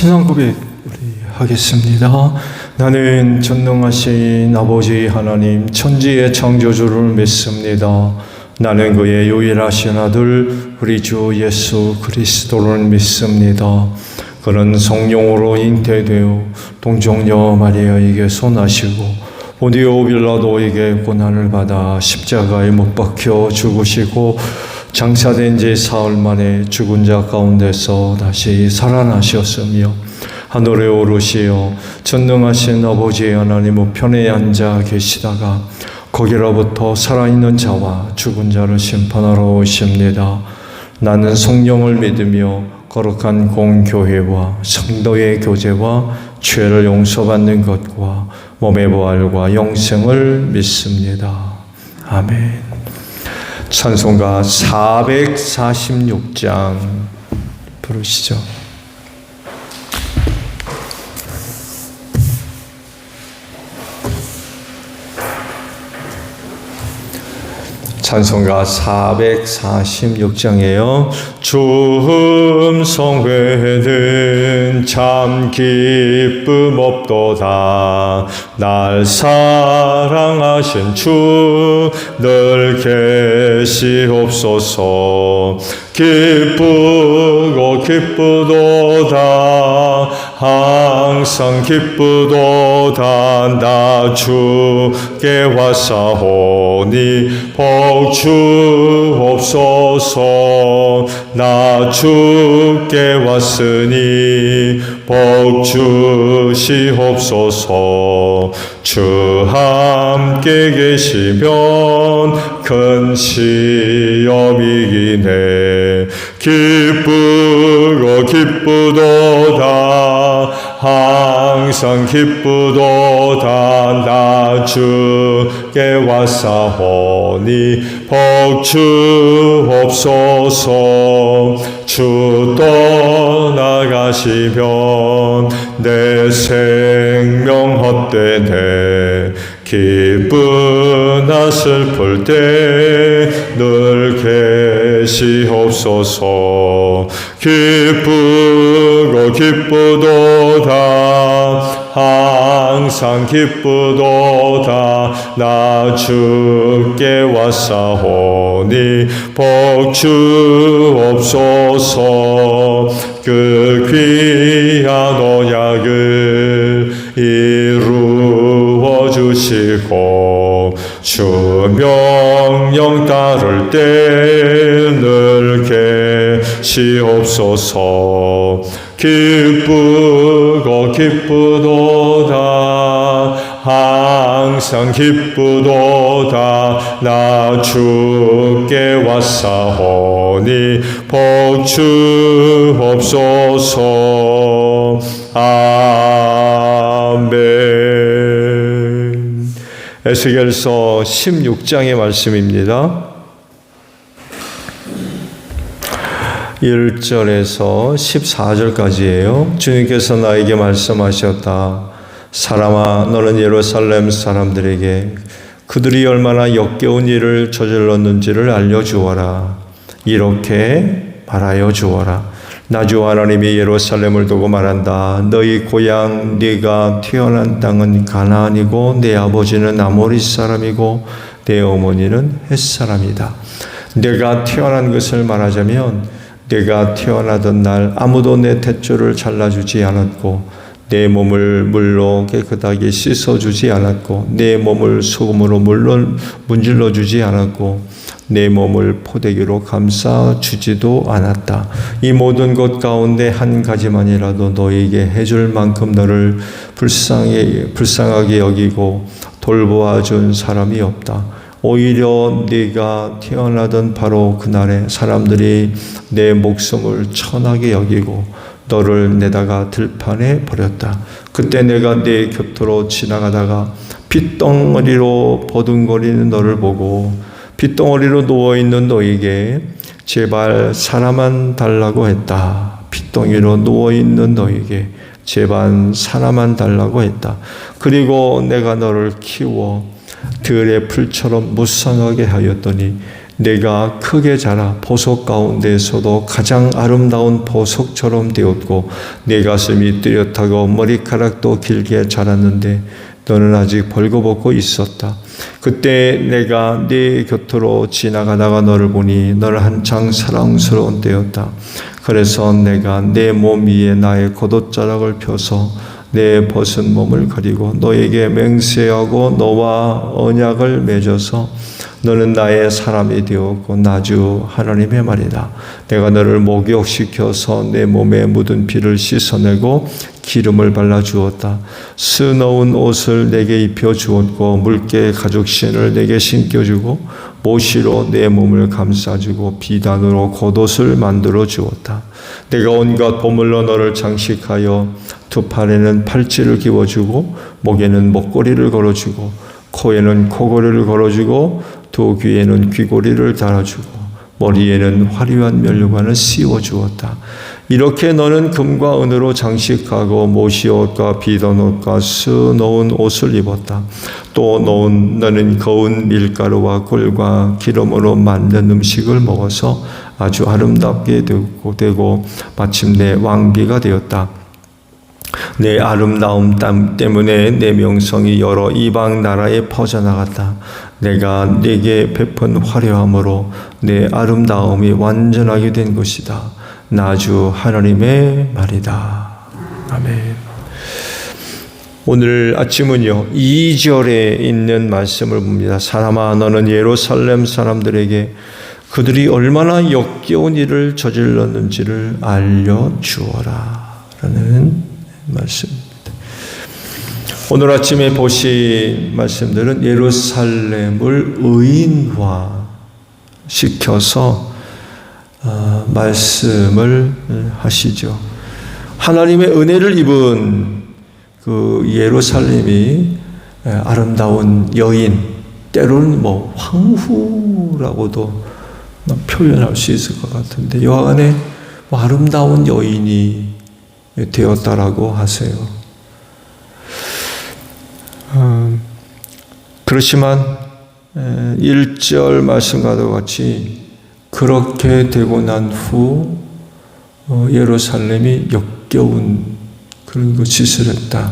신앙 고백 우리 하겠습니다. 나는 전능하신 아버지 하나님 천지의 창조주를 믿습니다. 나는 그의 유일하신 아들 우리 주 예수 그리스도를 믿습니다. 그는 성령으로 잉태되어 동정녀 마리아에게서 나시고 본디오 빌라도에게 고난을 받아 십자가에 못 박혀 죽으시고 장사된 지 사흘 만에 죽은 자 가운데서 다시 살아나셨으며 하늘에 오르시어 전능하신 아버지 하나님 우편에 앉아 계시다가 거기로부터 살아있는 자와 죽은 자를 심판하러 오십니다. 나는 성령을 믿으며 거룩한 공교회와 성도의 교제와 죄를 용서받는 것과 몸의 부활과 영생을 믿습니다. 아멘. 찬송가 446장 부르시죠. 찬송가 446장이에요. 주 음성회는 참 기쁨 없도다. 날 사랑하신 주 늘 계시옵소서. 기쁘고 기쁘도다. 항상 기쁘도다. 나 주께 왔사오니 복 주옵소서. 나 주께 왔으니 복 주시옵소서. 주 함께 계시면 큰 시험이기네. 기쁘도다. 항상 기쁘도다. 나 주께 왔사오니 복 주옵소서. 주 떠나가시면 내 생명 헛되네. 기쁘나 슬플 때 늘 계시옵소서. 기쁘도다. 항상 기쁘도다. 나 주께 왔사오니 복 주옵소서. 그 귀한 언약을 이루어 주시고 주 명령 따를 때 늘 계시옵소서. 기쁘도다. 항상 기쁘도다. 나 주께 왔사오니 복 주옵소서. 아멘. 에스겔서 16장의 말씀입니다. 1절에서 14절까지예요. 주님께서 나에게 말씀하셨다. 사람아, 너는 예루살렘 사람들에게 그들이 얼마나 역겨운 일을 저질렀는지를 알려주어라. 이렇게 말하여 주어라. 나 주 하나님이 예루살렘을 두고 말한다. 너희 고향 네가 태어난 땅은 가나안이고 내 아버지는 아모리 사람이고 내 어머니는 헷 사람이다. 내가 태어난 것을 말하자면 내가 태어나던 날 아무도 내 탯줄을 잘라주지 않았고 내 몸을 물로 깨끗하게 씻어주지 않았고 내 몸을 소금으로 문질러주지 않았고 내 몸을 포대기로 감싸주지도 않았다. 이 모든 것 가운데 한 가지만이라도 너에게 해줄 만큼 너를 불쌍하게 여기고 돌보아준 사람이 없다. 오히려 네가 태어나던 바로 그날에 사람들이 내 목숨을 천하게 여기고 너를 내다가 들판에 버렸다. 그때 내가 네 곁으로 지나가다가 핏덩어리로 버둥거리는 너를 보고 핏덩어리로 누워있는 너에게 제발 사람만 달라고 했다. 핏덩이로 누워있는 너에게 제발 사람만 달라고 했다. 그리고 내가 너를 키워 들의 풀처럼 무성하게 하였더니 내가 크게 자라 보석 가운데에서도 가장 아름다운 보석처럼 되었고 내 가슴이 뚜렷하고 머리카락도 길게 자랐는데 너는 아직 벌거벗고 있었다. 그때 내가 네 곁으로 지나가다가 너를 보니 너는 한창 사랑스러운 때였다. 그래서 내가 내 몸 위에 나의 겉옷자락을 펴서 내 벗은 몸을 가리고 너에게 맹세하고 너와 언약을 맺어서 너는 나의 사람이 되었고 나 주 하나님의 말이다. 내가 너를 목욕시켜서 내 몸에 묻은 피를 씻어내고 기름을 발라주었다. 스너운 옷을 내게 입혀주었고 물개 가죽신을 내게 신겨주고 모시로 내 몸을 감싸주고 비단으로 겉옷을 만들어 주었다. 내가 온갖 보물로 너를 장식하여 두 팔에는 팔찌를 끼워주고 목에는 목걸이를 걸어주고 코에는 코걸이를 걸어주고 두 귀에는 귀고리를 달아주고 머리에는 화려한 면류관을 씌워주었다. 이렇게 너는 금과 은으로 장식하고 모시옷과 비단옷과 스놓은 옷을 입었다. 또 너는 거운 밀가루와 꿀과 기름으로 만든 음식을 먹어서 아주 아름답게 되고 마침내 왕비가 되었다. 내 아름다움 때문에 내 명성이 여러 이방 나라에 퍼져나갔다. 내가 네게 베푼 화려함으로 내 아름다움이 완전하게 된 것이다. 나 주 하나님의 말이다. 아멘. 오늘 아침은요 2절에 있는 말씀을 봅니다. 사람아 너는 예루살렘 사람들에게 그들이 얼마나 역겨운 일을 저질렀는지를 알려주어라 라는 말씀입니다. 오늘 아침에 보신 말씀들은 예루살렘을 의인화 시켜서 말씀을 하시죠. 하나님의 은혜를 입은 그 예루살렘이 아름다운 여인, 때로는 황후라고도 표현할 수 있을 것 같은데 여하간에 아름다운 여인이 되었다라고 하세요. 그렇지만 1절 말씀과도 같이 그렇게 되고 난 후 예루살렘이 역겨운 그런 짓을 했다.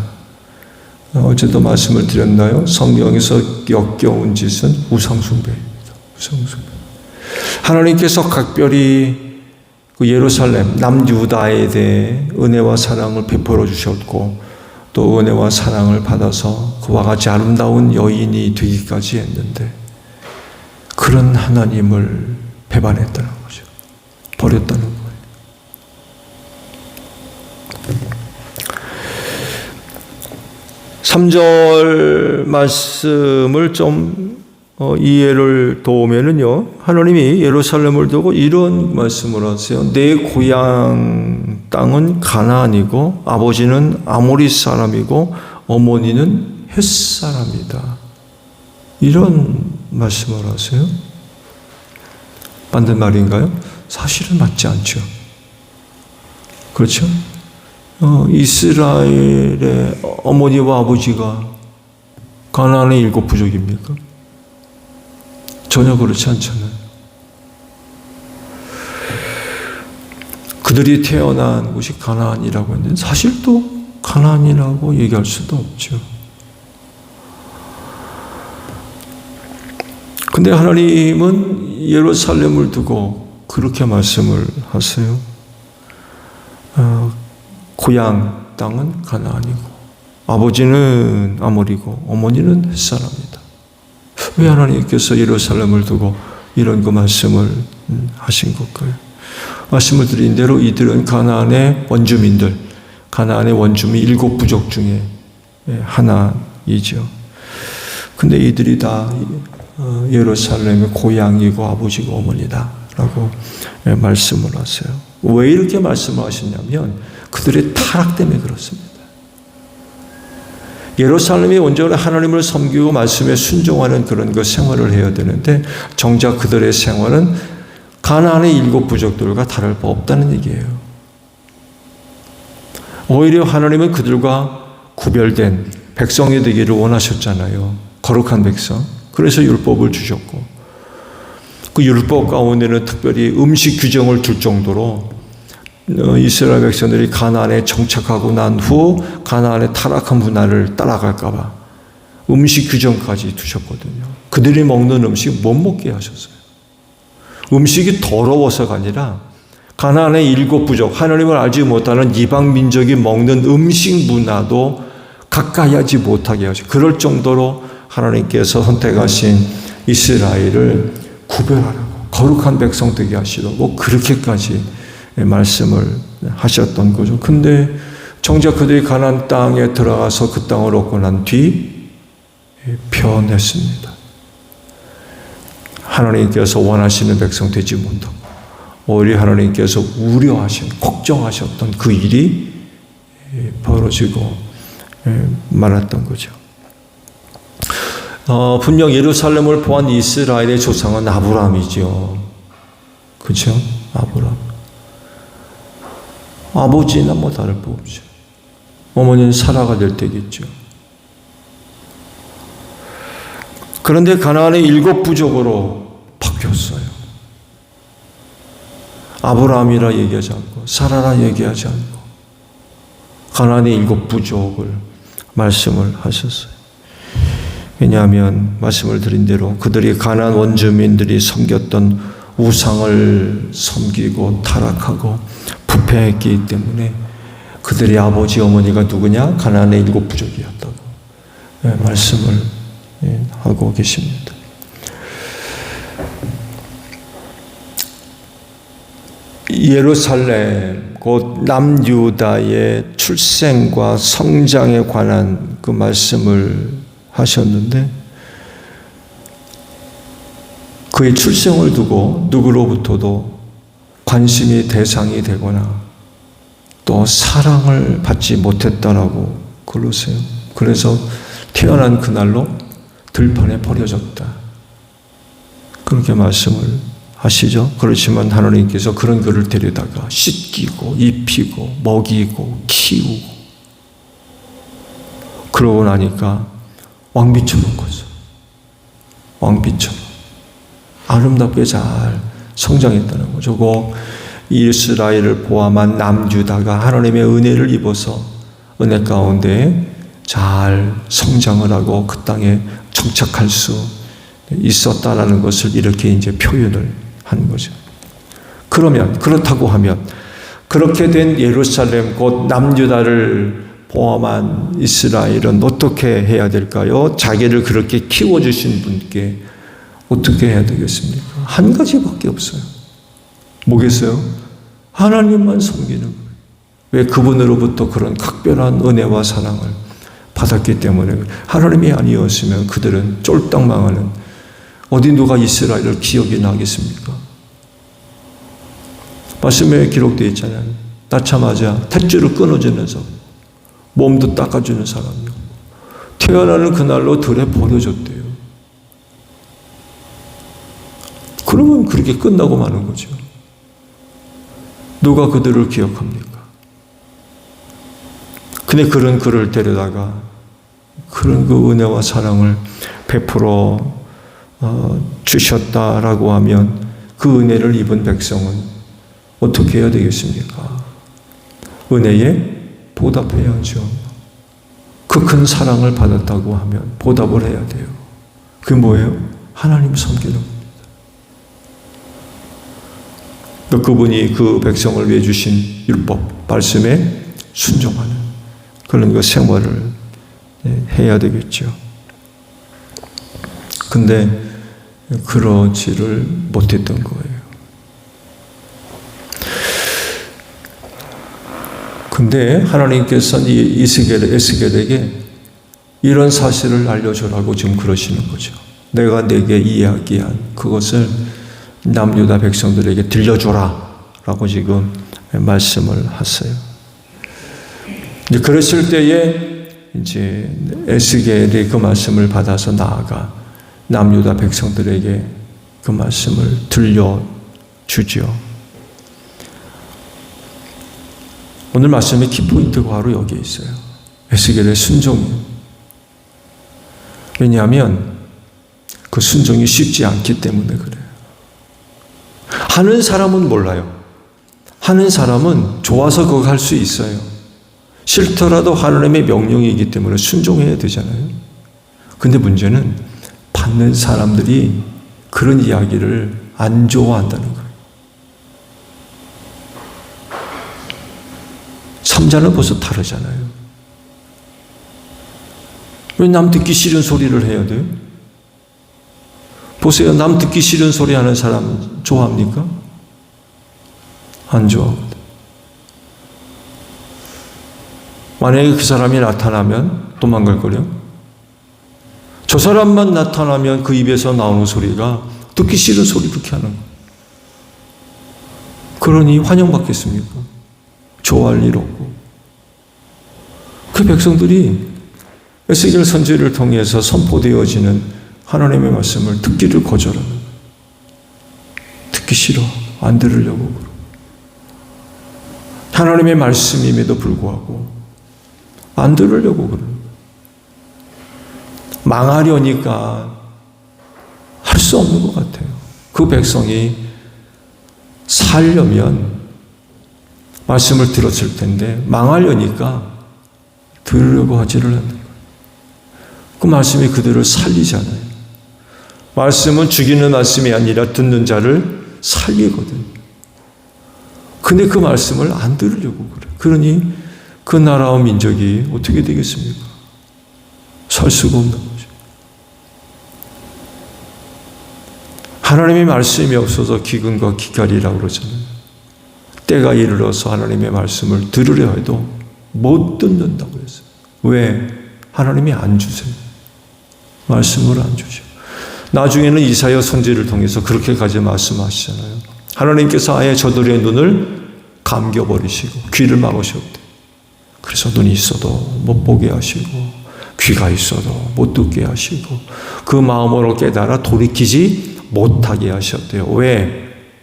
어제도 말씀을 드렸나요? 성경에서 역겨운 짓은 우상숭배입니다. 우상숭배. 하나님께서 각별히 그 예루살렘, 남유다에 대해 은혜와 사랑을 베풀어 주셨고 또 은혜와 사랑을 받아서 그와 같이 아름다운 여인이 되기까지 했는데 그런 하나님을 배반했다는 거죠. 버렸다는 거예요. (3절) 말씀을 좀 이해를 도우면은요, 하나님이 예루살렘을 두고 이런 말씀을 하세요. 내 고향 땅은 가나안이고 아버지는 아모리 사람이고 어머니는 헷 사람이다. 이런 말씀을 하세요. 맞는 말인가요? 사실은 맞지 않죠. 그렇죠? 이스라엘의 어머니와 아버지가 가나안의 7 부족입니까? 전혀 그렇지 않잖아요. 그들이 태어난 곳이 가나안이라고 했는데 사실 또 가나안이라고 얘기할 수도 없죠. 근데 하나님은 예루살렘을 두고 그렇게 말씀을 하세요. 고향 땅은 가나안이고 아버지는 아모리고 어머니는 헷사람이다. 왜 하나님께서 예루살렘을 두고 이런 그 말씀을 하신 걸까요? 말씀을 드린 대로 이들은 가나안의 원주민들, 가나안의 원주민 7 부족 중에 하나이죠. 근데 이들이 다 예루살렘의 고향이고 아버지고 어머니다 라고 말씀을 하세요. 왜 이렇게 말씀을 하시냐면 그들의 타락 때문에 그렇습니다. 예루살렘이 온전히 하나님을 섬기고 말씀에 순종하는 그런 그 생활을 해야 되는데 정작 그들의 생활은 가나안의 7 부족들과 다를 바 없다는 얘기예요. 오히려 하나님은 그들과 구별된 백성이 되기를 원하셨잖아요. 거룩한 백성. 그래서 율법을 주셨고 그 율법 가운데는 특별히 음식 규정을 둘 정도로 이스라엘 백성들이 가나안에 정착하고 난 후 가나안의 타락한 문화를 따라갈까 봐 음식 규정까지 두셨거든요. 그들이 먹는 음식 못 먹게 하셨어요. 음식이 더러워서가 아니라 가나안의 7 부족, 하나님을 알지 못하는 이방 민족이 먹는 음식 문화도 가까이 하지 못하게 하죠. 그럴 정도로 하나님께서 선택하신 이스라엘을 구별하라고 거룩한 백성 되게 하시려고 그렇게까지 말씀을 하셨던 거죠. 근데 정작 그들이 가나안 땅에 들어가서 그 땅을 얻고 난 뒤 변했습니다. 하나님께서 원하시는 백성 되지 못하고 오히려 하나님께서 걱정하셨던 그 일이 벌어지고 말았던 거죠. 분명 예루살렘을 포함한 이스라엘의 조상은 아브라함이죠. 그렇죠? 아브라함. 아버지나 다를 바 없죠. 어머니는 사라가 될 때겠죠. 그런데 가나안의 7 부족으로 바뀌었어요. 아브라함이라 얘기하지 않고 사라라 얘기하지 않고 가나안의 7 부족을 말씀을 하셨어요. 왜냐하면 말씀을 드린 대로 그들이 가나안 원주민들이 섬겼던 우상을 섬기고 타락하고 부패했기 때문에 그들의 아버지 어머니가 누구냐? 가나안의 7 부족이었다고 말씀을 하고 계십니다. 예루살렘 곧 남유다의 출생과 성장에 관한 그 말씀을 하셨는데, 그의 출생을 두고 누구로부터도 관심의 대상이 되거나 또 사랑을 받지 못했다라고 그러세요. 그래서 태어난 그날로 들판에 버려졌다, 그렇게 말씀을 하시죠. 그렇지만 하나님께서 그런 그를 데려다가 씻기고 입히고 먹이고 키우고, 그러고 나니까 왕비처럼 거죠. 왕비처럼 아름답게 잘 성장했다는 거죠. 그 이스라엘을 포함한 남유다가 하나님의 은혜를 입어서 은혜 가운데 잘 성장을 하고 그 땅에 정착할 수 있었다라는 것을 이렇게 이제 표현을 하는 거죠. 그러면, 그렇다고 하면 그렇게 된 예루살렘 곧 남유다를 포함한 이스라엘은 어떻게 해야 될까요? 자기를 그렇게 키워주신 분께 어떻게 해야 되겠습니까? 한 가지밖에 없어요. 뭐겠어요? 하나님만 섬기는 거예요. 왜? 그분으로부터 그런 각별한 은혜와 사랑을 받았기 때문에. 하나님이 아니었으면 그들은 쫄딱 망하는, 어디 누가 이스라엘을 기억이 나겠습니까? 말씀에 기록되어 있잖아요. 낳자마자 탯줄을 끊어주는 사람, 몸도 닦아주는 사람이요, 태어나는 그날로 들에 버려졌대요. 그러면 그렇게 끝나고 마는 거죠. 누가 그들을 기억합니까? 근데 그런 그를 데려다가 그런 그 은혜와 사랑을 베풀어 주셨다라고 하면 그 은혜를 입은 백성은 어떻게 해야 되겠습니까? 은혜에 보답해야죠. 그 큰 사랑을 받았다고 하면 보답을 해야 돼요. 그게 뭐예요? 하나님 섬기는 겁니다. 그분이 그 백성을 위해 주신 율법, 말씀에 순종하는 그런 그 생활을 해야 되겠죠. 근데 그러지를 못했던 거예요. 근데 하나님께서는 이 에스겔에게 이런 사실을 알려주라고 지금 그러시는 거죠. 내가 내게 이야기한 그것을 남유다 백성들에게 들려줘라 라고 지금 말씀을 하세요. 이제 그랬을 때에 이제 에스겔이 그 말씀을 받아서 나아가 남유다 백성들에게 그 말씀을 들려주죠. 오늘 말씀의 키포인트가 바로 여기에 있어요. 에스겔의 순종이에요. 왜냐하면 그 순종이 쉽지 않기 때문에 그래요. 하는 사람은 몰라요. 하는 사람은 좋아서 그거 할 수 있어요. 싫더라도 하나님의 명령이기 때문에 순종해야 되잖아요. 근데 문제는 받는 사람들이 그런 이야기를 안 좋아한다는 거예요. 삼자는 벌써 다르잖아요. 왜 남 듣기 싫은 소리를 해야 돼요? 보세요. 남 듣기 싫은 소리 하는 사람 좋아합니까? 안 좋아하거든. 만약에 그 사람이 나타나면 도망갈 거래요. 저 사람만 나타나면 그 입에서 나오는 소리가 듣기 싫은 소리 그렇게 하는 거예요. 그러니 환영받겠습니까? 좋아할 일 없고. 그 백성들이 에스겔 선지를 통해서 선포되어지는 하나님의 말씀을 듣기를 거절하는 거예요. 듣기 싫어. 안 들으려고 그러고. 하나님의 말씀임에도 불구하고 안 들으려고 그러는 거예요. 망하려니까 할 수 없는 것 같아요. 그 백성이 살려면 말씀을 들었을 텐데 망하려니까 들으려고 하지를 않는 거예요. 그 말씀이 그들을 살리잖아요. 말씀은 죽이는 말씀이 아니라 듣는 자를 살리거든요. 근데 그 말씀을 안 들으려고 그래요. 그러니 그 나라와 민족이 어떻게 되겠습니까? 살 수가 없는 거죠. 하나님의 말씀이 없어서 기근과 기갈이라고 그러잖아요. 때가 이르러서 하나님의 말씀을 들으려 해도 못 듣는다고 했어요. 왜? 하나님이 안 주세요. 말씀을 안 주셔. 나중에는 이사야 선지를 통해서 그렇게까지 말씀하시잖아요. 하나님께서 아예 저들의 눈을 감겨버리시고 귀를 막으셨대. 그래서 눈이 있어도 못 보게 하시고 귀가 있어도 못 듣게 하시고 그 마음으로 깨달아 돌이키지 못하게 하셨대요. 왜?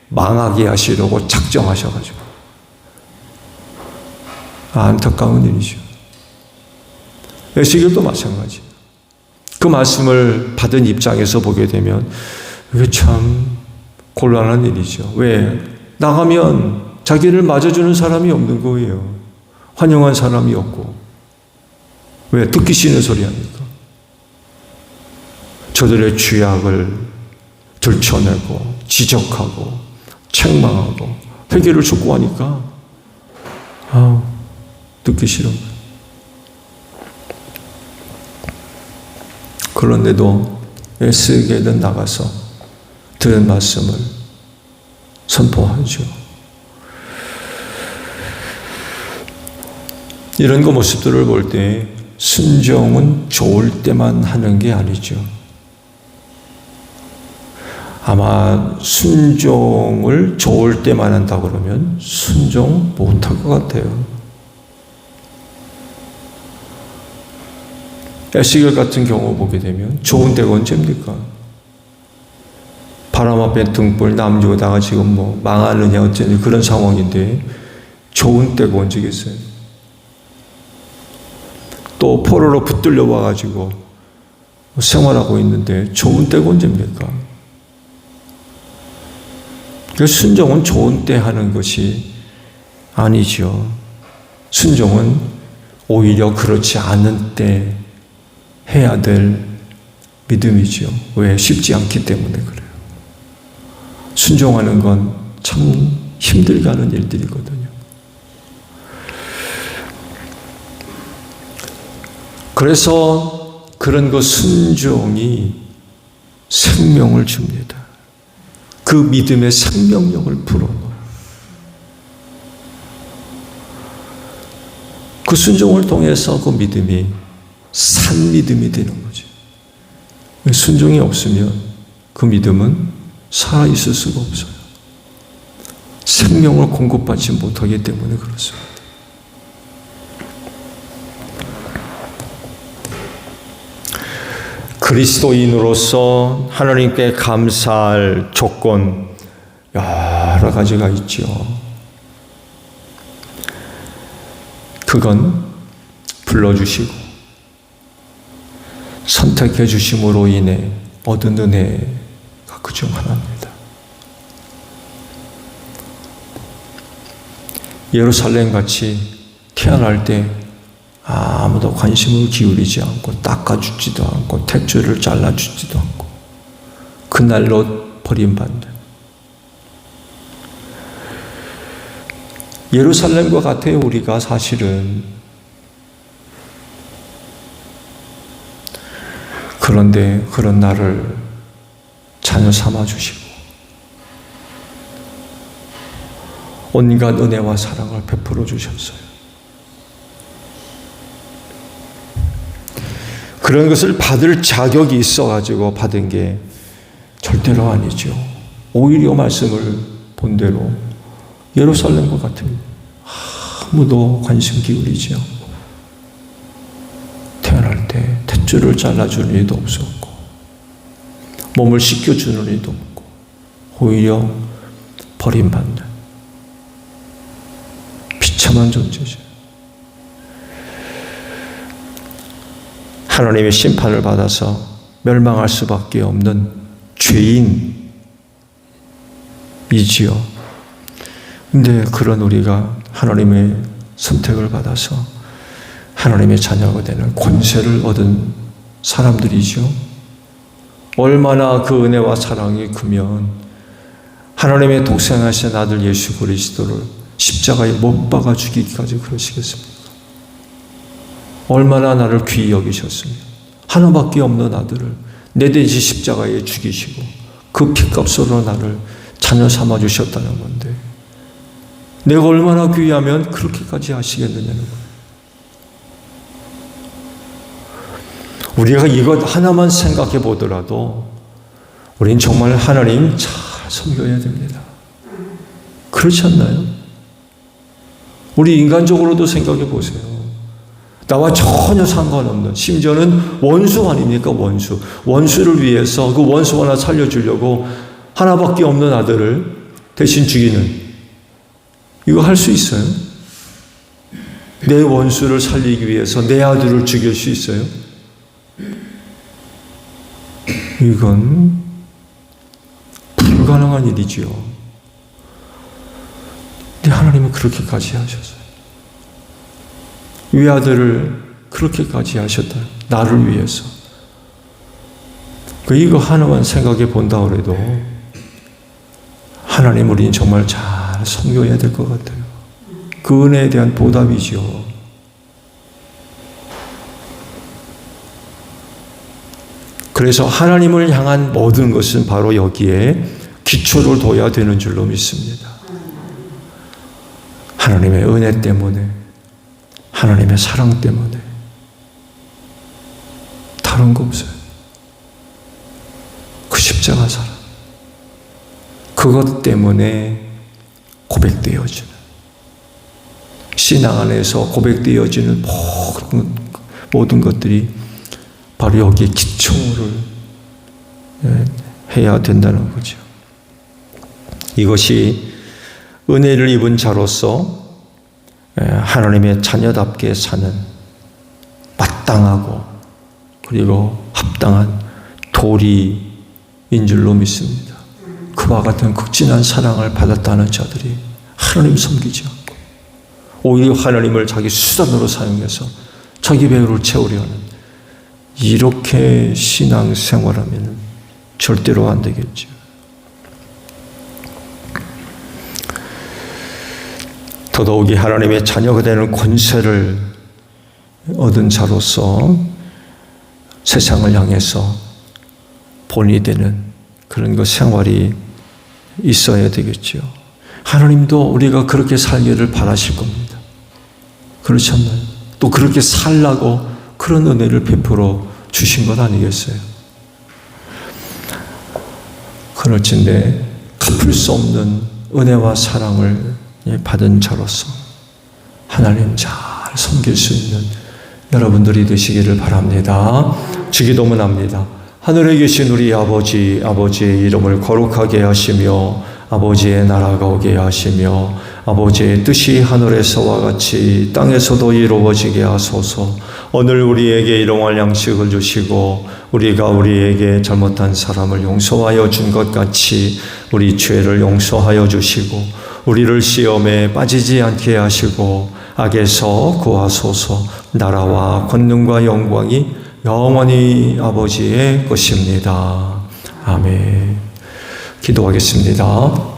망하게 하시려고 작정하셔가지고. 안타까운 일이죠. 에스겔도 마찬가지. 그 말씀을 받은 입장에서 보게 되면 이게 참 곤란한 일이죠. 왜? 나가면 자기를 맞아주는 사람이 없는 거예요. 환영한 사람이 없고. 왜? 듣기 싫은 소리 하니까. 저들의 죄악을 들춰내고 지적하고 책망하고 회개를 촉구하니까 듣기 싫은 거예요. 그런데도 에스겔은 나가서 들은 말씀을 선포하죠. 이런 그 모습들을 볼 때 순종은 좋을 때만 하는 게 아니죠. 아마 순종을 좋을 때만 한다 그러면 순종 못할 것 같아요. 에스겔 같은 경우 보게 되면 좋은 때가 언제입니까? 바람 앞에 등불 남주다가 지금 뭐 망하느냐 어쩌냐 그런 상황인데 좋은 때가 언제겠어요? 또 포로로 붙들려 와가지고 생활하고 있는데 좋은 때가 언제입니까? 순종은 좋은 때 하는 것이 아니죠. 순종은 오히려 그렇지 않은 때 해야 될 믿음이죠. 왜? 쉽지 않기 때문에 그래요. 순종하는 건 참 힘들게 하는 일들이거든요. 그래서 그런 그 순종이 생명을 줍니다. 그 믿음의 생명력을 불어넣어요. 그 순종을 통해서 그 믿음이 산 믿음이 되는 거죠. 순종이 없으면 그 믿음은 살아있을 수가 없어요. 생명을 공급받지 못하기 때문에 그렇습니다. 그리스도인으로서 하나님께 감사할 조건 여러 가지가 있죠. 그건 불러주시고 선택해 주심으로 인해 얻은 은혜가 그중 하나입니다. 예루살렘 같이 태어날 때 아무도 관심을 기울이지 않고 닦아주지도 않고 탯줄을 잘라주지도 않고 그날로 버림받는 예루살렘과 같아요. 우리가 사실은. 그런데 그런 나를 자녀 삼아주시고 온갖 은혜와 사랑을 베풀어 주셨어요. 그런 것을 받을 자격이 있어가지고 받은 게 절대로 아니죠. 오히려 말씀을 본대로 예루살렘과 같은 아무도 관심 기울이지 않고 태어날 때 탯줄을 잘라주는 이도 없었고 몸을 씻겨주는 이도 없고 오히려 버림받는 비참한 존재죠. 하나님의 심판을 받아서 멸망할 수밖에 없는 죄인이지요. 근데 그런 우리가 하나님의 선택을 받아서 하나님의 자녀가 되는 권세를 얻은 사람들이죠. 얼마나 그 은혜와 사랑이 크면 하나님의 독생하신 아들 예수 그리스도를 십자가에 못 박아 죽이기까지 그러시겠습니까? 얼마나 나를 귀히 여기셨으며 하나밖에 없는 아들을 내 대지 십자가에 죽이시고 그 피값으로 나를 자녀 삼아 주셨다는 건데 내가 얼마나 귀하면 그렇게까지 하시겠느냐는 거예요. 우리가 이것 하나만 생각해 보더라도 우린 정말 하나님 잘 섬겨야 됩니다. 그렇지 않나요? 우리 인간적으로도 생각해 보세요. 나와 전혀 상관없는, 심지어는 원수 아닙니까? 원수를 위해서 그 원수 하나 살려주려고 하나밖에 없는 아들을 대신 죽이는, 이거 할 수 있어요? 내 원수를 살리기 위해서 내 아들을 죽일 수 있어요? 이건 불가능한 일이지요. 근데 하나님은 그렇게까지 하셨어요. 외아들을 그렇게까지 하셨다. 나를 위해서. 이거 하나만 생각해 본다 그래도 하나님 우리는 정말 잘 섬겨야 될 것 같아요. 그 은혜에 대한 보답이죠. 그래서 하나님을 향한 모든 것은 바로 여기에 기초를 둬야 되는 줄로 믿습니다. 하나님의 은혜 때문에, 하나님의 사랑 때문에, 다른 거 없어요. 그 십자가 사랑, 그것 때문에 고백되어지는, 신앙 안에서 고백되어지는 모든 것들이 바로 여기에 기초를 해야 된다는 거죠. 이것이 은혜를 입은 자로서 하나님의 자녀답게 사는 마땅하고 그리고 합당한 도리인 줄로 믿습니다. 그와 같은 극진한 사랑을 받았다는 자들이 하나님 섬기지 않고 오히려 하나님을 자기 수단으로 사용해서 자기 배우를 채우려는, 이렇게 신앙생활하면 절대로 안 되겠죠. 더더욱이 하나님의 자녀가 되는 권세를 얻은 자로서 세상을 향해서 본이 되는 그런 그 생활이 있어야 되겠죠. 하나님도 우리가 그렇게 살기를 바라실 겁니다. 그렇지 않나요? 또 그렇게 살라고 그런 은혜를 베풀어 주신 것 아니겠어요? 그럴진데 갚을 수 없는 은혜와 사랑을 받은 자로서 하나님 잘 섬길 수 있는 여러분들이 되시기를 바랍니다. 주기도문 합니다. 하늘에 계신 우리 아버지, 아버지의 이름을 거룩하게 하시며 아버지의 나라가 오게 하시며 아버지의 뜻이 하늘에서와 같이 땅에서도 이루어지게 하소서. 오늘 우리에게 일용할 양식을 주시고 우리가 우리에게 잘못한 사람을 용서하여 준 것 같이 우리 죄를 용서하여 주시고 우리를 시험에 빠지지 않게 하시고 악에서 구하소서. 나라와 권능과 영광이 영원히 아버지의 것입니다. 아멘. 기도하겠습니다.